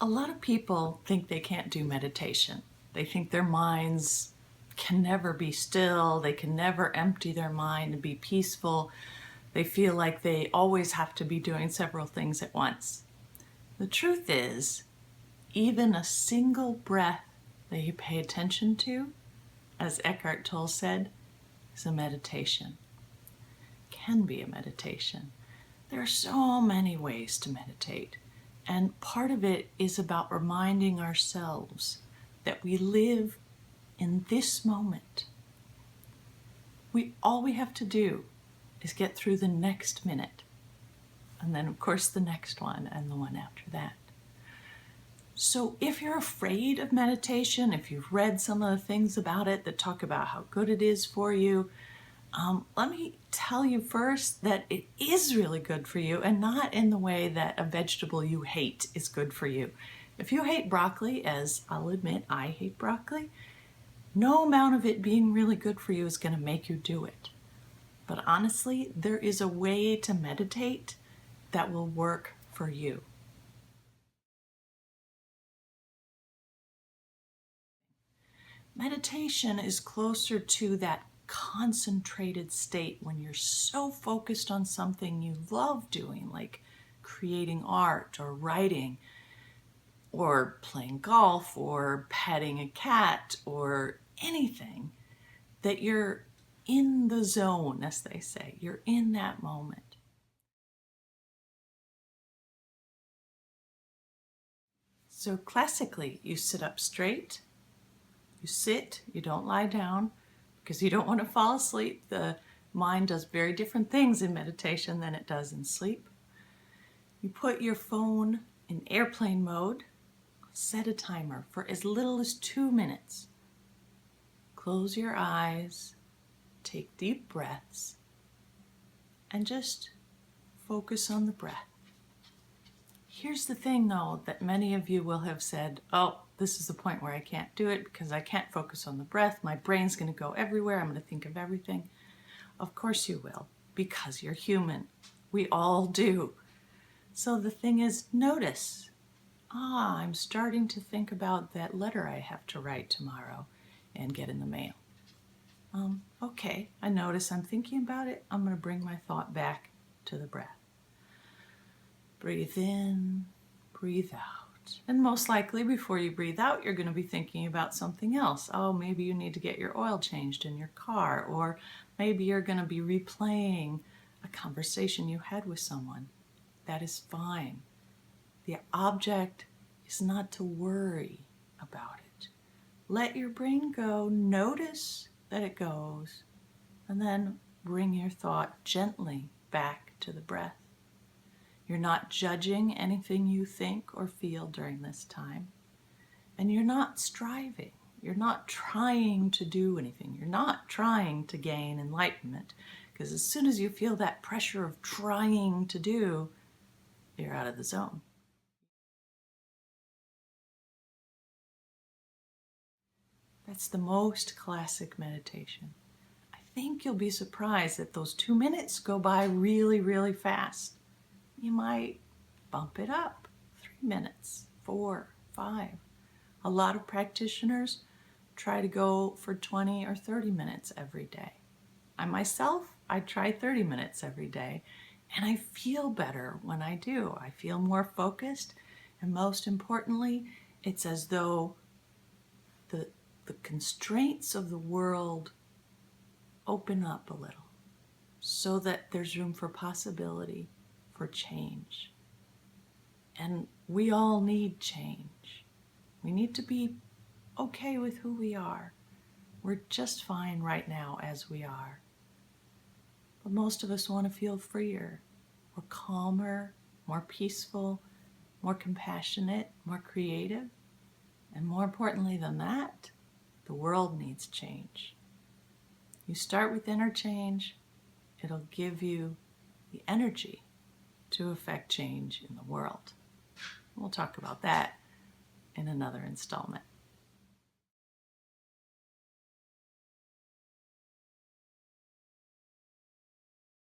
A lot of people think they can't do meditation. They think their minds can never be still, they can never empty their mind and be peaceful. They feel like they always have to be doing several things at once. The truth is, even a single breath that you pay attention to, as Eckhart Tolle said, is a meditation. Can be a meditation. There are so many ways to meditate. And part of it is about reminding ourselves that we live in this moment. All we have to do is get through the next minute. And then, of course, the next one and the one after that. So if you're afraid of meditation, if you've read some of the things about it that talk about how good it is for you, let me tell you first that it is really good for you, and not in the way that a vegetable you hate is good for you. If you hate broccoli, as I'll admit I hate broccoli, no amount of it being really good for you is going to make you do it. But honestly, there is a way to meditate that will work for you. Meditation is closer to that concentrated state when you're so focused on something you love doing, like creating art or writing or playing golf or petting a cat or anything, that you're in the zone, as they say. You're in that moment. So classically, you sit up straight, you sit, you don't lie down, because you don't want to fall asleep. The mind does very different things in meditation than it does in sleep. You put your phone in airplane mode, set a timer for as little as 2 minutes. Close your eyes, take deep breaths, and just focus on the breath. Here's the thing, though, that many of you will have said, oh, this is the point where I can't do it because I can't focus on the breath. My brain's going to go everywhere. I'm going to think of everything. Of course you will, because you're human. We all do. So the thing is, notice, I'm starting to think about that letter I have to write tomorrow and get in the mail. Okay, I notice I'm thinking about it. I'm going to bring my thought back to the breath. Breathe in, breathe out. And most likely before you breathe out, you're going to be thinking about something else. Oh, maybe you need to get your oil changed in your car, or maybe you're going to be replaying a conversation you had with someone. That is fine. The object is not to worry about it. Let your brain go, notice that it goes, and then bring your thought gently back to the breath. You're not judging anything you think or feel during this time. And you're not striving. You're not trying to do anything. You're not trying to gain enlightenment. Because as soon as you feel that pressure of trying to do, you're out of the zone. That's the most classic meditation. I think you'll be surprised that those 2 minutes go by really, really fast. You might bump it up, 3 minutes, 4, 5. A lot of practitioners try to go for 20 or 30 minutes every day. I try 30 minutes every day, and I feel better when I do. I feel more focused, and most importantly, it's as though the constraints of the world open up a little so that there's room for possibility, for change. And we all need change. We need to be okay with who we are. We're just fine right now as we are. But most of us want to feel freer, more calmer, more peaceful, more compassionate, more creative. And more importantly than that, the world needs change. You start with inner change, it'll give you the energy to affect change in the world. We'll talk about that in another installment.